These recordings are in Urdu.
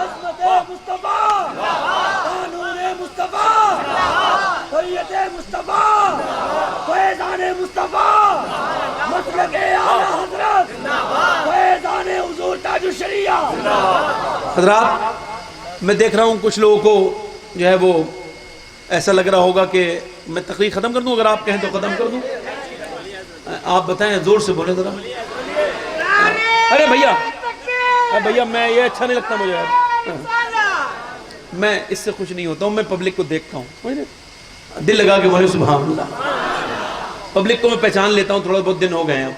عظمت مصطفیٰ، قانون مصطفیٰ، شریعت مصطفیٰ، فیضان مصطفیٰ، مسلک اعلی حضرت، فیضان حضور تاج الشریعہ۔ حضرات میں دیکھ رہا ہوں کچھ لوگوں کو جو ہے وہ ایسا لگ رہا ہوگا کہ میں تقریر ختم کر دوں، اگر آپ کہیں تو ختم کر دوں، آپ بتائیں، زور سے بولیں ذرا۔ ارے بھیا میں یہ اچھا نہیں لگتا مجھے، میں اس سے خوش نہیں ہوتا ہوں، میں پبلک کو دیکھتا ہوں، دل لگا کے بولے سبحان اللہ۔ پبلک کو میں پہچان لیتا ہوں، تھوڑا بہت دن ہو گئے ہیں،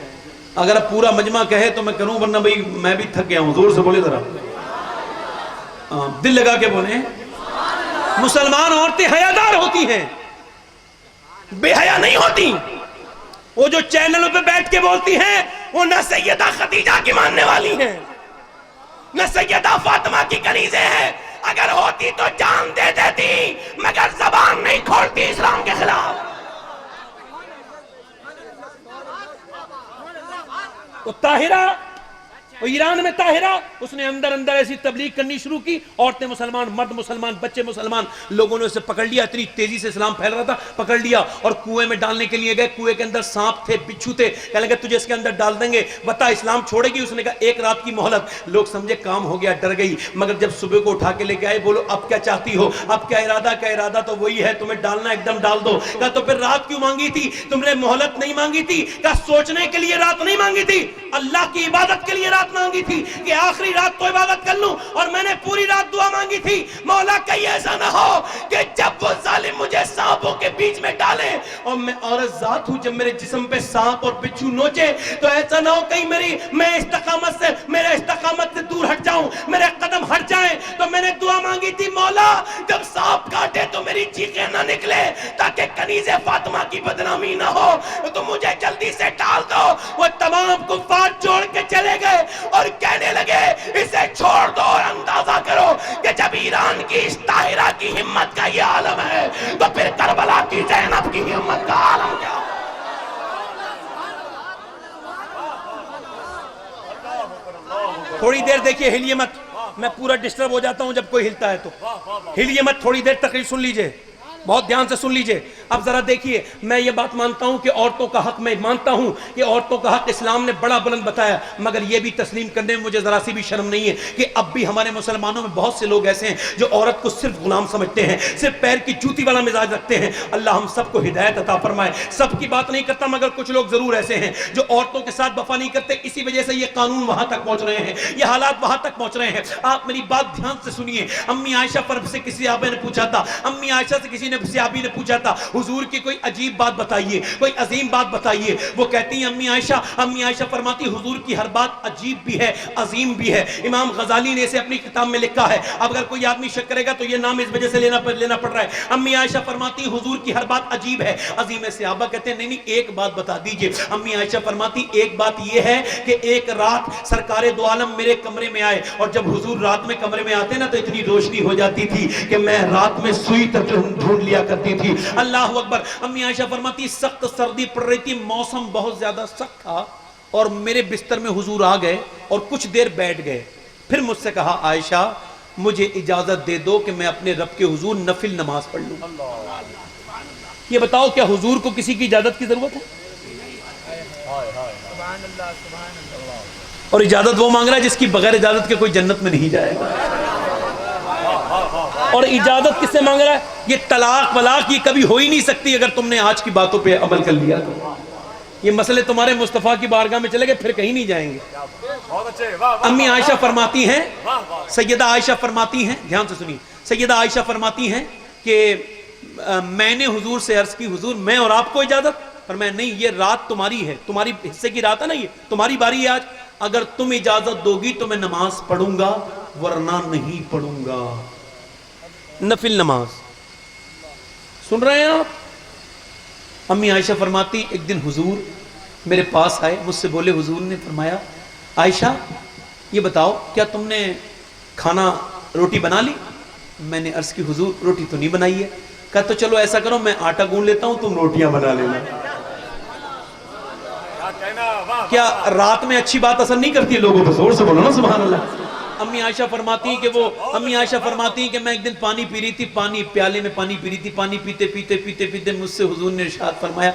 اگر اب پورا مجمع کہے تو میں کروں، ورنہ بھائی میں بھی تھک گیا ہوں، زور سے بولے ذرا، دل لگا کے بولیں۔ مسلمان عورتیں حیادار ہوتی ہیں، بے حیا نہیں ہوتی۔ وہ جو چینلوں پہ بیٹھ کے بولتی ہیں وہ نہ سیدہ خدیجہ کی ماننے والی ہیں نہ سیدہ فاطمہ کی کنیزیں ہیں، اگر ہوتی تو جان دے دیتی مگر زبان نہیں کھولتی اسلام کے خلاف۔ وہ طاہرہ، وہ ایران میں طاہرہ، اس نے اندر اندر ایسی تبلیغ کرنی شروع کی، عورتیں مسلمان، مرد مسلمان، بچے مسلمان، لوگوں نے اسے پکڑ لیا، اتنی تیزی سے اسلام پھیل رہا تھا، پکڑ لیا اور کنویں میں ڈالنے کے لیے گئے، کنویں کے اندر سانپ تھے، بچھو تھے، کہنے لگے تجھے اس کے اندر ڈال دیں گے، بتا اسلام چھوڑے گی؟ اس نے کہا ایک رات کی مہلت۔ لوگ سمجھے کام ہو گیا، ڈر گئی، مگر جب صبح کو اٹھا کے لے کے آئے، بولو اب کیا چاہتی ہو، اب کیا ارادہ؟ کا ارادہ تو وہی ہے، تمہیں ڈالنا ایک دم ڈال دو۔ کہا تو پھر رات کیوں مانگی تھی؟ تم نے مہلت نہیں مانگی تھی، کہا سوچنے کے لیے رات نہیں مانگی تھی، اللہ کی عبادت کے لیے رات مانگی تھی کہ آخری رات تو عبادت کر لوں، اور میں نے پوری رات دعا مانگی تھی، مولا کہیں ایسا نہ ہو کہ جب وہ ظالم مجھے سانپوں کے بیچ میں ڈالے، اور میں عورت ذات ہوں، جب میرے جسم پہ سانپ اور بچھو نوچے تو ایسا نہ ہو کہیں میرے استقامت سے دور ہٹ جاؤں، میرے قدم ہٹ جائیں۔ تو میں نے دعا مانگی تھی مولا جب سانپ کاٹے تو میری چیخیں نہ نکلے تاکہ کنیز فاطمہ کی بدنامی نہ ہو، تو مجھے جلدی سے ڈال دو۔ وہ تمام کفار چھوڑ کے چلے گئے اور کہنے لگے اسے چھوڑ دو، اور اندازہ کرو کہ جب ایران کی اس طاہرہ کی ہمت کا یہ عالم ہے تو پھر کربلا کی زینب کی ہمت کا عالم کیا ہو؟ تھوڑی دیر دیکھیے، ہلیے مت، میں پورا ڈسٹرب ہو جاتا ہوں جب کوئی ہلتا ہے تو ہلیے مت، تھوڑی دیر تقریر سن لیجئے، بہت دھیان سے سن لیجئے۔ اب ذرا دیکھیے، میں یہ بات مانتا ہوں کہ عورتوں کا حق، میں مانتا ہوں کہ عورتوں کا حق اسلام نے بڑا بلند بتایا، مگر یہ بھی تسلیم کرنے میں مجھے ذرا سی بھی شرم نہیں ہے کہ اب بھی ہمارے مسلمانوں میں بہت سے لوگ ایسے ہیں جو عورت کو صرف غلام سمجھتے ہیں، صرف پیر کی جوتی والا مزاج رکھتے ہیں۔ اللہ ہم سب کو ہدایت عطا فرمائے۔ سب کی بات نہیں کرتا، مگر کچھ لوگ ضرور ایسے ہیں جو عورتوں کے ساتھ وفا نہیں کرتے، اسی وجہ سے یہ قانون وہاں تک پہنچ رہے ہیں، یہ حالات وہاں تک پہنچ رہے ہیں۔ آپ میری بات دھیان سے سنیے۔ امی عائشہ پر سے کسی صحابی نے پوچھا تھا، امی عائشہ سے کسی صحابی نے پوچھا تھا حضور کی کوئی عجیب بات بتائیے، کوئی عظیم بات بتائیے۔ وہ کہتی ہیں امی عائشہ فرماتی حضور کی ہر بات عجیب بھی ہے، عظیم بھی ہے۔ امام غزالی نے اسے اپنی کتاب میں لکھا ہے، اب اگر کوئی آدمی شک کرے گا تو یہ نام اس وجہ سے لینا پڑ رہا ہے۔ امی عائشہ فرماتی حضور کی ہر بات عجیب ہے، عظیم ہے۔ صحابہ کہتے ہیں نہیں ایک بات بتا دیجئے۔ امی عائشہ فرماتی ایک بات یہ ہے کہ ایک رات سرکار دو عالم میرے کمرے میں آئے، اور جب حضور رات میں کمرے میں آتے نا تو اتنی روشنی ہو جاتی تھی کہ میں رات میں سوئی تک ڈھونڈ لیا کرتی تھی۔ اللہ اکبر۔ امی عائشہ فرماتی سخت سردی پڑ رہی تھی، موسم بہت زیادہ سخت تھا، اور میرے بستر میں حضور آ گئے اور کچھ دیر بیٹھ گئے، پھر مجھ سے کہا عائشہ مجھے اجازت دے دو کہ میں اپنے رب کے حضور نفل نماز پڑھ لوں۔ یہ بتاؤ کیا حضور کو کسی کی اجازت کی ضرورت ہے؟ اور اجازت وہ مانگ رہا ہے جس کی بغیر اجازت کے کوئی جنت میں نہیں جائے گا۔ اور اجازت کس سے مانگ رہا ہے؟ یہ طلاق ولاق یہ کبھی ہو ہی نہیں سکتی اگر تم نے آج کی باتوں پہ عمل کر لیا تو۔ یہ مسئلے تمہارے مصطفیٰ کی بارگاہ میں چلے گئے پھر کہیں نہیں جائیں گے۔ امی عائشہ فرماتی ہیں، سیدہ عائشہ فرماتی ہیں، دھیان سے سنیے، سیدہ عائشہ فرماتی ہیں کہ میں نے حضور سے عرض کی حضور میں اور آپ کو اجازت؟ فرمایا نہیں، یہ رات تمہاری ہے، تمہاری حصے کی رات ہے نا، یہ تمہاری باری ہے آج، اگر تم اجازت دو گی تو میں نماز پڑھوں گا ورنہ نہیں پڑھوں گا۔ نفل نماز سن رہے ہیں آپ؟ امی عائشہ فرماتی ایک دن حضور میرے پاس آئے، مجھ سے بولے، حضور نے فرمایا عائشہ یہ بتاؤ کیا تم نے کھانا روٹی بنا لی؟ میں نے عرض کی حضور روٹی تو نہیں بنائی ہے۔ کہا تو چلو ایسا کرو میں آٹا گون لیتا ہوں تم روٹیاں بنا لینا۔ کیا رات میں اچھی بات اثر نہیں کرتی ہے لوگوں پر؟ زور سے بولو نا سبحان اللہ۔ امی عائشہ فرماتی ہیں کہ میں ایک دن پانی پی رہی تھی، پیالے میں پانی پی رہی تھی، پانی پیتے پیتے مجھ سے حضور نے ارشاد فرمایا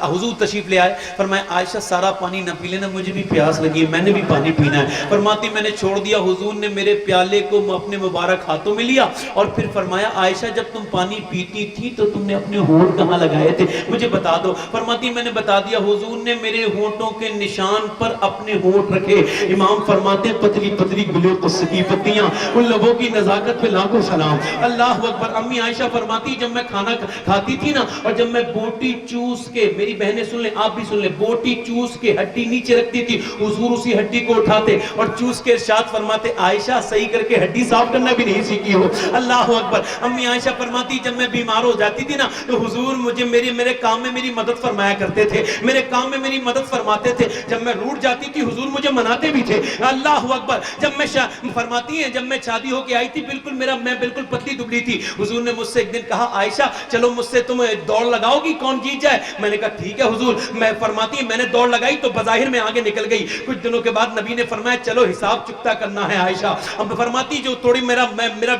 حضور تشریف لے آئے، فرمایا عائشہ سارا پانی نہ پی لینا، مجھے بھی پیاس لگی ہے، میں نے بھی پانی پینا ہے۔ فرماتی میں نے چھوڑ دیا، حضور نے میرے پیالے کو اپنے مبارک ہاتھوں میں لیا اور پھر فرمایا عائشہ جب تم پانی پیتی تھی تو تم نے اپنے ہونٹ کہاں لگائے تھے مجھے بتا دو۔ فرماتی میں نے بتا دیا، حضور نے میرے ہونٹوں کے نشان پر اپنے ہونٹ رکھے۔ امام فرماتے ہیں پتلی پتلی گلے قصے کی پتیاں، ان لوگوں کی نزاکت پہ لاکھوں سلام۔ اللہ اکبر۔ امی عائشہ فرماتی جب میں کھانا کھاتی تھی نا اور جب میں بوٹی چوس کے، میری بہنیں سن لیں آپ بھی سن لیں، بوٹی چوس کے ہڈی نیچے رکھتی تھی، حضور اسی ہڈی کو اٹھاتے اور چوس کے ارشاد فرماتے عائشہ صحیح کر کے ہڈی صاف کرنا بھی نہیں سیکھی ہو۔ اللہ اکبر۔ امی عائشہ فرماتی جب میں بیمار ہو جاتی تھی نا تو حضور مجھے میرے کام میں میری مدد فرمایا کرتے تھے، میرے کام میں میری مدد فرماتے تھے۔ جب میں روٹ جاتی تھی حضور مجھے مناتے بھی تھے۔ اللہ اکبر۔ جب میں فرماتی ہیں جب میں شادی ہو کے آئی تھی میں بالکل پتلی دبلی تھی، حضور نے مجھ سے ایک دن کہا عائشہ چلو مجھ سے تم دوڑ لگاؤ گی کون جیت جائے؟ میں نے کہا ٹھیک ہے حضور۔ میں فرماتی ہیں میں نے دوڑ لگائی تو بظاہر میں آگے نکل گئی، کچھ دنوں کے بعد نبی نے فرمایا چلو حساب چکتا کرنا ہے عائشہ۔ اب فرماتی جو تھوڑی میرا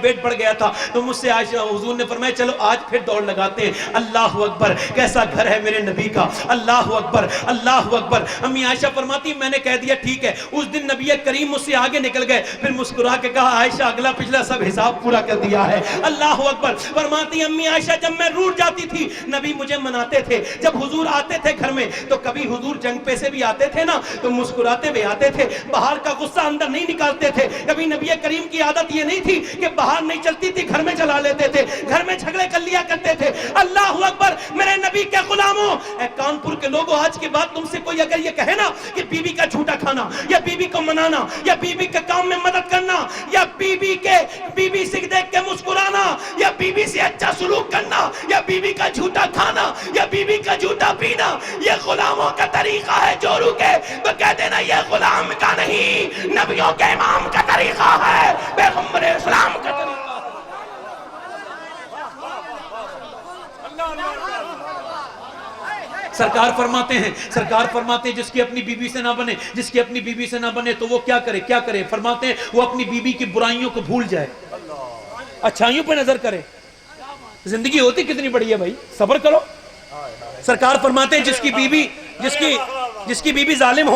ویٹ بڑھ گیا تھا تو مجھ سے عائشہ حضور نے فرمایا چلو آج پھر دوڑ لگاتے ہیں۔ اللہ اکبر، کیسا گھر ہے میرے نبی کا، اللہ اکبر اللہ اکبر۔ امی عائشہ فرماتی میں نے کہہ دیا ٹھیک ہے۔ اس دن نبی کریم مجھ سے آگے نکل گئے، پھر مسکرا کے کہا عائشہ اگلا پچھلا سب حساب پورا کر دیا ہے۔ اللہ اکبر۔ فرماتی امی عائشہ جب میں روٹ جاتی تھی نبی مجھے مناتے تھے، جب حضور آتے تھے گھر میں تو کبھی حضور جنگ پہ سے بھی آتے تھے نا تو مسکراتے ہوئے آتے تھے، باہر کا غصہ اندر نہیں نکالتے تھے۔ کبھی نبی کریم کی عادت یہ نہیں تھی کہ باہر نہیں چلتی تھی گھر میں چلا لیتے تھے، گھر میں جھگڑے کر لیا کرتے تھے۔ اللہ اکبر۔ میرے نبی کے غلاموں، اے کانپور کے لوگوں، آج کے بعد تم سے کوئی اگر یہ کہے نا کہ بیوی کا جھوٹا کھانا یا بیوی کو منانا یا بیوی کے کام میں مدد کرنا یا بیوی سے دیکھ کے مسکرانا یا بیوی سے اچھا سلوک کرنا یا بیوی کا جھوٹا کھانا یا بیوی کا جھوٹا پینا یہ غلاموں کا طریقہ ہے جو رکے تو کہہ دینا یہ غلام کا نہیں، نبیوں کے امام کا طریقہ ہے، پیغمبر اسلام کا طریقہ۔ سرکار فرماتے ہیں جس کی اپنی بیوی سے نہ بنے تو وہ کیا کرے؟ فرماتے ہیں وہ اپنی بیوی کی برائیوں کو بھول جائے، اچھائیوں پہ نظر کرے۔ زندگی ہوتی کتنی بڑی ہے بھائی، صبر کرو۔ سرکار فرماتے ہیں جس کی بیوی ظالمہ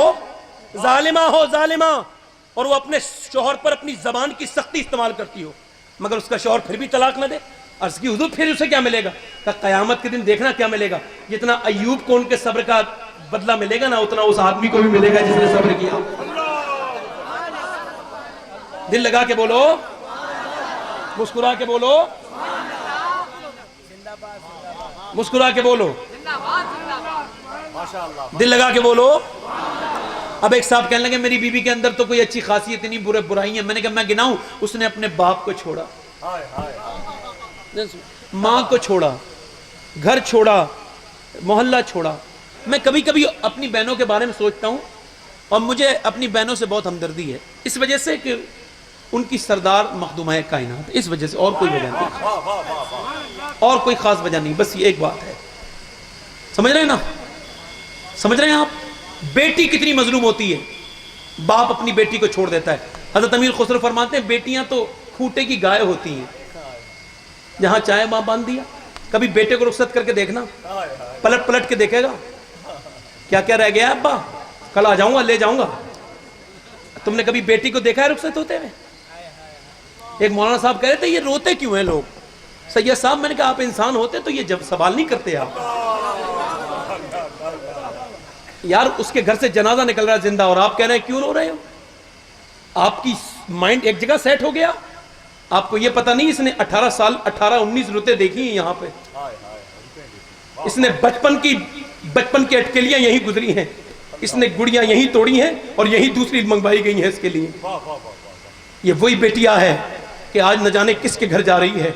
اور وہ اپنے شوہر پر اپنی زبان کی سختی استعمال کرتی ہو مگر اس کا شوہر پھر بھی طلاق نہ دے، عرض کی حضور پھر اسے کیا ملے گا؟ کہ قیامت کے دن دیکھنا کیا ملے گا، جتنا ایوب کو ان کے صبر کا بدلہ ملے گا نا اتنا اس آدمی کو بھی ملے گا جس نے صبر کیا۔ دل لگا کے بولو، مسکرا کے بولو، مسکرا کے بولو، دل لگا کے بولو۔ اب ایک صاحب کہنے لگے میری بیوی کے اندر تو کوئی اچھی خاصیت نہیں، برائی ہیں۔ میں نے کہا میں گناؤں؟ اس نے اپنے باپ کو چھوڑا، ماں کو چھوڑا، گھر چھوڑا، محلہ چھوڑا۔ میں کبھی کبھی اپنی بہنوں کے بارے میں سوچتا ہوں اور مجھے اپنی بہنوں سے بہت ہمدردی ہے، اس وجہ سے کہ ان کی سردار مخدومہ کائنات، اس وجہ سے، اور کوئی وجہ نہیں، اور کوئی خاص وجہ نہیں، بس یہ ایک بات ہے۔ سمجھ رہے ہیں نا؟ سمجھ رہے ہیں آپ؟ بیٹی کتنی مظلوم ہوتی ہے، باپ اپنی بیٹی کو چھوڑ دیتا ہے۔ حضرت امیر خسرو فرماتے ہیں بیٹیاں تو کھوٹے کی گائے ہوتی ہیں، جہاں چائے ماں باندھ دیا۔ کبھی بیٹے کو رخصت کر کے دیکھنا، پلٹ کے دیکھے گا کیا کیا رہ گیا ابا، کل آ جاؤں گا لے جاؤں گا۔ تم نے کبھی بیٹی کو دیکھا ہے رخصت ہوتے ہوئے؟ ایک مولانا صاحب کہہ رہے تھے یہ روتے کیوں ہیں لوگ؟ سید صاحب میں نے کہا آپ انسان ہوتے تو یہ جب سوال نہیں کرتے آپ۔ یار اس کے گھر سے جنازہ نکل رہا ہے زندہ اور آپ کہہ رہے ہیں کیوں رو رہے ہو؟ آپ کی مائنڈ ایک جگہ سیٹ ہو گیا، آپ کو یہ پتہ نہیں اس نے 18-19 رتیں دیکھی ہیں یہاں پہ، اس نے بچپن کی اٹکلیاں یہی گزری ہیں، اس نے گڑیاں یہی توڑی ہیں اور یہی دوسری منگوائی گئی ہیں اس کے لیے۔ یہ وہی بیٹیا ہے کہ آج نہ جانے کس کے گھر جا رہی ہے،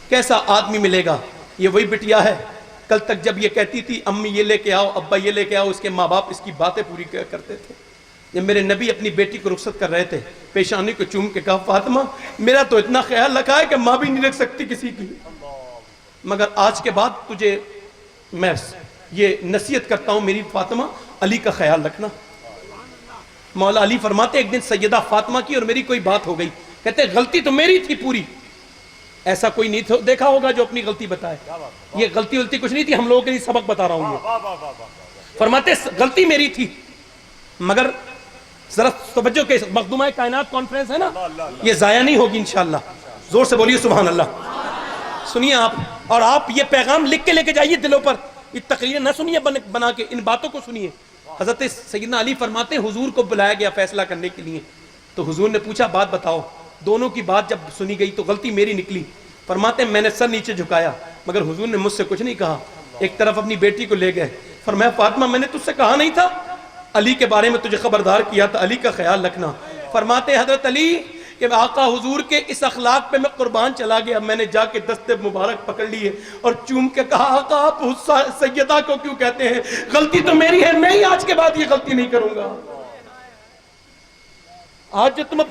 کیسا آدمی ملے گا۔ یہ وہی بیٹیا ہے کل تک جب یہ کہتی تھی امی یہ لے کے آؤ، ابا یہ لے کے آؤ، اس کے ماں باپ اس کی باتیں پوری کرتے تھے۔ جب میرے نبی اپنی بیٹی کو رخصت کر رہے تھے، پیشانی کو چوم کے کہا فاطمہ میرا تو اتنا خیال رکھا ہے کہ ماں بھی نہیں رکھ سکتی کسی کی، مگر آج کے بعد تجھے میں یہ نصیحت کرتا ہوں میری فاطمہ علی کا خیال رکھنا. مولا علی فرماتے ایک دن سیدہ فاطمہ کی اور میری کوئی بات ہو گئی. کہتے غلطی تو میری تھی پوری. ایسا کوئی نہیں دیکھا ہوگا جو اپنی غلطی بتائے. یہ غلطی کچھ نہیں تھی, ہم لوگوں کے لیے سبق بتا رہا ہوں. یہ فرماتے غلطی میری تھی, مگر ذرا توجہ کے مخدومہ کائنات کانفرنس ہے نا, یہ ضائع نہیں ہوگی انشاءاللہ. زور سے بولیے سبحان اللہ. سنیے آپ, اور آپ یہ پیغام لکھ کے لے کے جائیے دلوں پر. یہ تقریر نہ سنیے بنا کے, ان باتوں کو سنیے. حضرت سیدنا علی فرماتے ہیں حضور کو بلایا گیا فیصلہ کرنے کے لیے. تو حضور نے پوچھا بات بتاؤ. دونوں کی بات جب سنی گئی تو غلطی میری نکلی. فرماتے ہیں میں نے سر نیچے جھکایا, مگر حضور نے مجھ سے کچھ نہیں کہا. ایک طرف اپنی بیٹی کو لے گئے. فرمایا فاطمہ میں نے تجھ سے کہا نہیں تھا, علی کے بارے میں تجھے خبردار کیا تھا, علی کا خیال رکھنا. فرماتے ہیں حضرت علی کہ آقا حضور کے اس اخلاق پہ میں قربان چلا گیا. میں نے جا کے دست مبارک پکڑ لیے اور چوم کے کہا آقا آپ سیدہ کو کیوں کہتے ہیں, غلطی تو میری ہے, میں ہی آج کے بعد یہ غلطی نہیں کروں گا. آج جو تم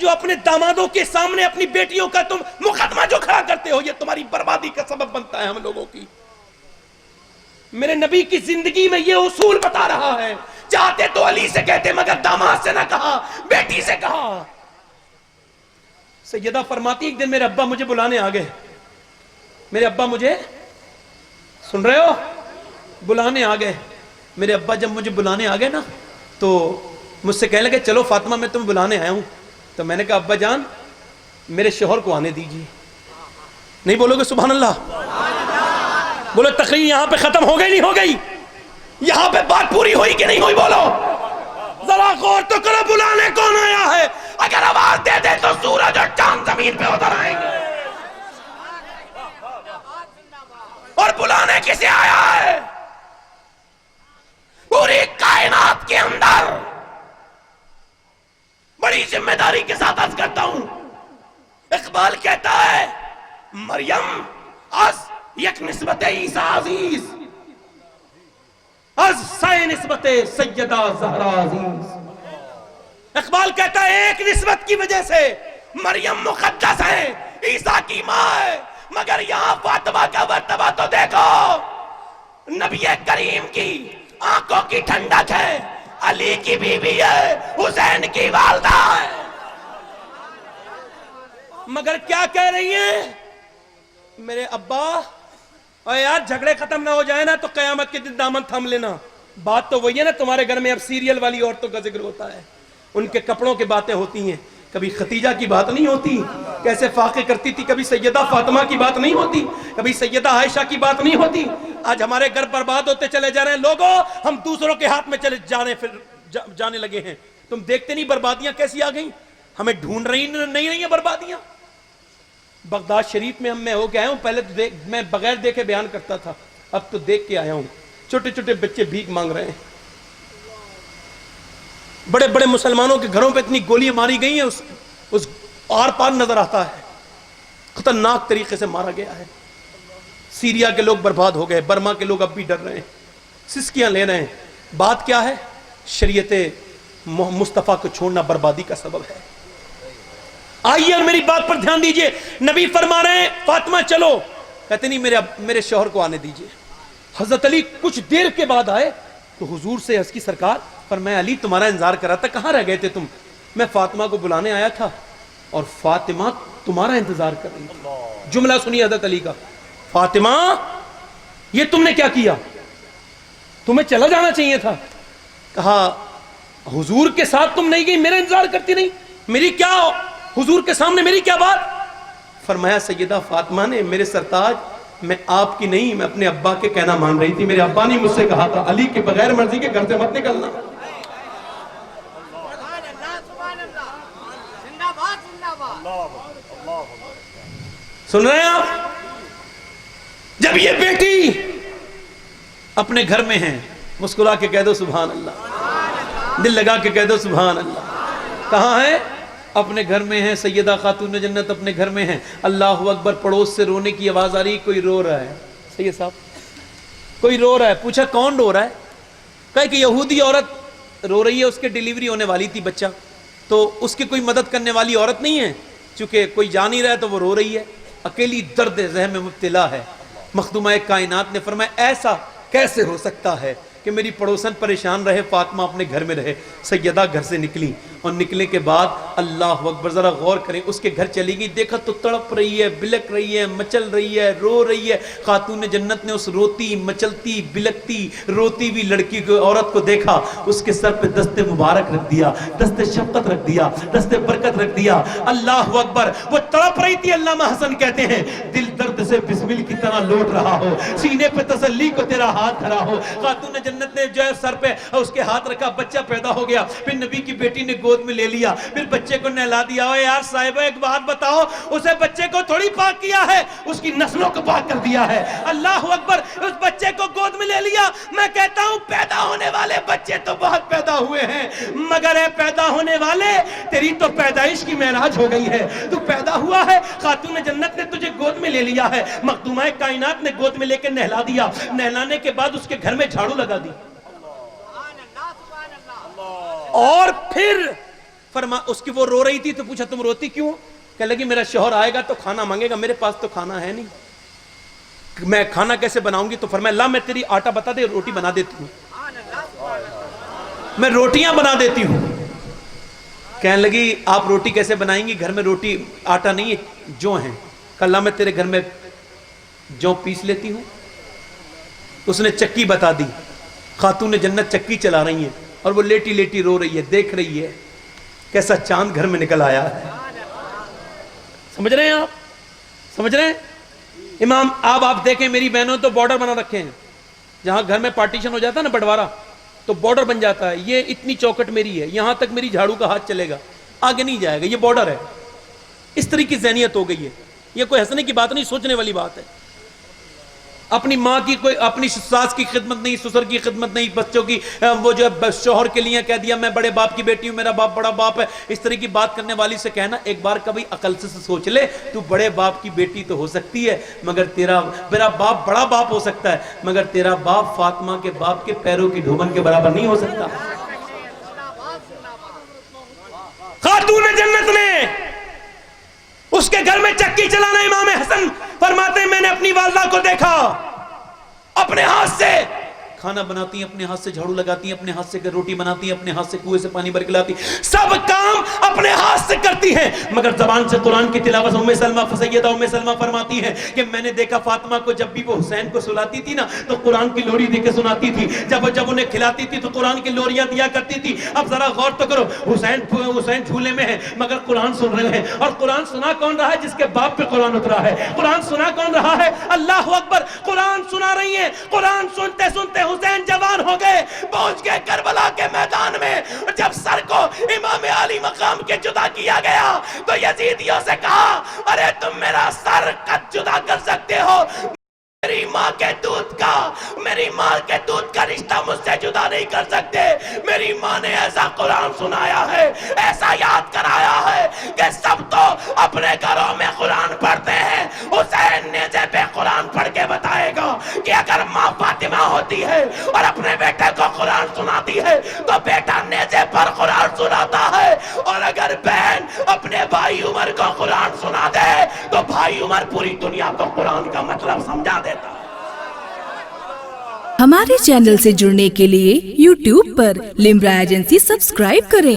اپنے دامادوں کے سامنے اپنی بیٹیوں کا تم مقدمہ جو کھڑا کرتے ہو, یہ تمہاری بربادی کا سبب بنتا ہے ہم لوگوں کی. میرے نبی کی زندگی میں یہ اصول بتا رہا ہے, چاہتے تو علی سے کہتے مگر داماد سے نہ کہا, بیٹی سے کہا. سیدہ فرماتی ایک دن میرے ابا مجھے بلانے آ گئے. میرے ابا مجھے, سن رہے ہو, بلانے آ گئے. میرے ابا جب مجھے بلانے آ گئے نا تو مجھ سے کہنے لگے چلو فاطمہ میں تمہیں بلانے آیا ہوں. تو میں نے کہا ابا جان میرے شوہر کو آنے دیجیے. نہیں بولو گے سبحان اللہ؟ بولو تقریر یہاں پہ ختم ہو گئی نہیں ہو گئی؟ یہاں پہ بات پوری ہوئی کہ نہیں ہوئی؟ بولو ذرا غور تو کرو, بلانے کون آیا ہے؟ اگر آواز دے دے تو سورج اور چاند زمین پہ اتر آئیں گے. اور بلانے کسے آیا ہے؟ پوری کائنات کے اندر بڑی ذمہ داری کے ساتھ عرض کرتا ہوں. اقبال کہتا ہے مریم از یک نسبت عیسیٰ عزیز, از سائے نسبت سیدہ زہرا عزیز. اقبال کہتا ہے ایک نسبت کی وجہ سے مریم مقدس ہے, عیسیٰ کی ماں ہے, مگر یہاں فاطمہ کا مرتبہ تو دیکھو. نبی کریم کی آنکھوں کی ٹھنڈک ہے, علی کی بیوی ہے, حسین کی والدہ ہے. مگر کیا کہہ رہی ہیں؟ میرے ابا اور یار جھگڑے ختم نہ ہو جائے نا تو قیامت کے دن دامن تھم لینا. بات تو وہی ہے نا, تمہارے گھر میں اب سیریل والی عورتوں کا ذکر ہوتا ہے, ان کے کپڑوں کی باتیں ہوتی ہیں. کبھی ختیجہ کی بات نہیں ہوتی, کیسے فاقے کرتی تھی. کبھی سیدہ فاطمہ کی بات نہیں ہوتی, کبھی سیدہ عائشہ کی بات نہیں ہوتی. آج ہمارے گھر برباد ہوتے چلے جا رہے ہیں لوگوں, ہم دوسروں کے ہاتھ میں چلے جانے لگے ہیں. تم دیکھتے نہیں بربادیاں کیسی آ گئیں, ہمیں ڈھونڈ رہی نہیں رہی ہیں بربادیاں. بغداد شریف میں میں ہو کے آیا ہوں, پہلے تو میں بغیر دیکھے بیان کرتا تھا, اب تو دیکھ کے آیا ہوں. چھوٹے چھوٹے بچے بھیک مانگ رہے ہیں. بڑے بڑے مسلمانوں کے گھروں پہ اتنی گولیاں ماری گئی ہیں, اس آر پار نظر آتا ہے. خطرناک طریقے سے مارا گیا ہے. سیریا کے لوگ برباد ہو گئے, برما کے لوگ اب بھی ڈر رہے ہیں, سسکیاں لے رہے ہیں. بات کیا ہے؟ شریعت مصطفیٰ کو چھوڑنا بربادی کا سبب ہے. آئیے اور میری بات پر دھیان دیجئے. نبی فرما رہے ہیں فاطمہ چلو, کہتے نہیں میرے شوہر کو آنے دیجئے. حضرت علی کچھ دیر کے بعد آئے تو حضور سے عرض کی سرکار, پر میں علی تمہارا انتظار کر رہا تھا, کہاں رہ گئے تھے تم؟ میں فاطمہ کو بلانے آیا تھا اور فاطمہ تمہارا انتظار کر رہی تھی. جملہ سنی حضرت علی کا, فاطمہ یہ تم نے کیا کیا, تمہیں چلا جانا چاہیے تھا. کہا حضور کے ساتھ تم نہیں گئی, میرا انتظار کرتی نہیں, میری کیا حضور کے سامنے میری کیا بات؟ فرمایا سیدہ فاطمہ نے میرے سرتاج, میں آپ کی نہیں, میں اپنے ابا کے کہنا مان رہی تھی. میرے ابا نے مجھ سے کہا تھا علی کے بغیر مرضی کے گھر سے مت نکلنا. سن رہے ہیں آپ؟ جب یہ بیٹی اپنے گھر میں ہے, مسکرا کے کہہ دو سبحان اللہ, دل لگا کے کہہ دو سبحان اللہ. کہاں ہے؟ اپنے گھر میں ہیں. سیدہ خاتون جنت اپنے گھر میں ہیں. اللہ اکبر. پڑوس سے رونے کی آواز آ رہی, کوئی رو رہا ہے. سید صاحب کوئی رو رہا ہے. پوچھا کون رو رہا ہے؟ کہا کہ یہودی عورت رو رہی ہے, اس کے ڈیلیوری ہونے والی تھی بچہ, تو اس کی کوئی مدد کرنے والی عورت نہیں ہے, چونکہ کوئی جا نہیں رہا ہے تو وہ رو رہی ہے, اکیلی درد ذہن میں مبتلا ہے. مخدومہ کائنات نے فرمایا ایسا کیسے ہو سکتا ہے کہ میری پڑوسن پریشان رہے، فاطمہ اپنے گھر میں رہے. سیدہ گھر سے نکلی اور نکلنے کے بعد اللہ اکبر ذرا غور کریں، اس کے گھر چلی گئی، دیکھا تو تڑپ رہی ہے، بلک رہی ہے، مچل رہی ہے، رو رہی ہے. خاتون جنت نے اس روتی مچلتی بلکتی روتی ہوئی لڑکی کو، عورت کو دیکھا، اس کے سر پہ دست مبارک رکھ دیا، دست شفقت رکھ دیا، دست برکت رکھ دیا. اللہ اکبر. وہ تڑپ رہی تھی. علامہ حسن کہتے ہیں دل درد سے بسمل کی طرح لوٹ رہا ہو، سینے پہ تسلی کو تیرا ہاتھ دھرا ہو. خاتون جنت نے جو ہے سر پہ اس کے ہاتھ رکھا، بچہ پیدا ہو گیا. پھر نبی کی بیٹی نے گود میں لے لیا، پھر بچے کو نہلا دیا. اوے یار صاحبہ ایک بات بتاؤ، اسے بچے کو تھوڑی پاک کیا ہے، اس کی نسلوں کو پاک کر دیا ہے. اللہ اکبر. اس بچے کو گود میں لے لیا. میں کہتا ہوں پیدا ہونے والے بچے تو بہت پیدا ہوئے ہیں، مگر اے پیدا ہونے والے، تیری تو پیدائش کی معراج ہو گئی ہے. تو پیدا ہوا ہے، خاتون جنت نے تجھے گود میں لے لیا ہے، مخدومہ کائنات نے گود میں لے کے نہلا دیا. نہلانے کے بعد اس کے گھر میں جھاڑو لگا دی. اور پھر فرما اس کی وہ رو رہی تھی تو پوچھا تم روتی کیوں؟ کہنے لگی میرا شوہر آئے گا تو کھانا مانگے گا، میرے پاس تو کھانا ہے نہیں، میں کھانا کیسے بناؤں گی؟ تو فرمایا لا میں تیری آٹا بتا دے، روٹی بنا دیتی ہوں، میں روٹیاں بنا دیتی ہوں. کہنے لگی آپ روٹی کیسے بنائیں گی؟ گھر میں روٹی آٹا نہیں ہے، جو ہیں. کہا میں تیرے گھر میں جو پیس لیتی ہوں. اس نے چکی بتا دی. خاتون جنت چکی چلا رہی ہیں اور وہ لیٹی لیٹی رو رہی ہے، دیکھ رہی ہے کیسا چاند گھر میں نکل آیا ہے. سمجھ رہے ہیں آپ؟ سمجھ رہے ہیں؟ امام آپ دیکھیں، میری بہنوں تو بارڈر بنا رکھے ہیں، جہاں گھر میں پارٹیشن ہو جاتا ہے نا بٹوارا، تو بارڈر بن جاتا ہے. یہ اتنی چوکٹ میری ہے، یہاں تک میری جھاڑو کا ہاتھ چلے گا، آگے نہیں جائے گا، یہ بارڈر ہے. اس طرح کی ذہنیت ہو گئی ہے. یہ کوئی ہنسنے کی بات نہیں، سوچنے والی بات ہے. اپنی ماں کی کوئی، اپنی ساس کی خدمت نہیں، سسر کی خدمت نہیں، بچوں کی وہ جو شوہر کے لیے کہہ دیا میں بڑے باپ کی بیٹی ہوں، میرا باپ بڑا باپ ہے. اس طرح کی بات کرنے والی سے کہنا ایک بار کبھی عقل سے سوچ لے، تو بڑے باپ کی بیٹی تو ہو سکتی ہے، مگر میرا باپ بڑا باپ ہو سکتا ہے، مگر تیرا باپ فاطمہ کے باپ کے پیروں کی دھوبن کے برابر نہیں ہو سکتا. خاتون جنت نے اس کے گھر میں چکی چلانا. امام حسن فرماتے ہیں میں نے اپنی والدہ کو دیکھا، اپنے ہاتھ سے کھانا بناتی ہیں، اپنے ہاتھ سے جھاڑو لگاتی ہیں، اپنے ہاتھ سے روٹی بناتی ہیں، اپنے ہاتھ سے کنویں سے پانی بھر کے لاتی، سب کام اپنے ہاتھ سے کرتی ہیں، مگر زبان سے قرآن کی تلاوت. سیدہ ام سلمہ فرماتی ہیں کہ میں نے دیکھا فاطمہ کو جب بھی وہ حسین کو سلاتی تھی نا تو قرآن کی لوری دے کے سناتی تھی، جب انہیں کھلاتی تھی تو قرآن کی لوریاں دیا کرتی تھی. اب ذرا غور تو کرو، حسین جھولے میں ہے مگر قرآن سن رہے ہیں. اور قرآن سنا کون رہا ہے؟ جس کے باپ پہ قرآن اترا ہے. قرآن سنا کون رہا ہے؟ اللہ اکبر. قرآن سنا رہی ہیں. قرآن سنتے سنتے حسین جوان ہو گئے، پہنچ گئے کربلا کے میدان میں. جب سر کو امام علی مقام کے جدا کیا گیا تو یزیدیوں سے کہا ارے تم میرا سر قد جدا کر سکتے ہو، میری ماں کے دودھ کا رشتہ مجھ سے جدا نہیں کر سکتے. میری ماں نے ایسا قرآن سنایا ہے، ایسا یاد کرایا ہے کہ سب تو اپنے گھروں میں قرآن پڑھتے ہیں. حسین نیزے پہ قرآن پڑھ کے بتائے گا کہ اگر ماں فاطمہ ہوتی ہے اور اپنے بیٹے کو قرآن سناتی ہے تو بیٹا نیزے پر قرآن سناتا ہے، اور اگر بہن اپنے بھائی عمر کو قرآن سنا دے تو بھائی عمر پوری دنیا کو قرآن کا مطلب سمجھا دیتا. ہمارے چینل سے جڑنے کے لیے YouTube پر لمرا ایجنسی سبسکرائب کریں.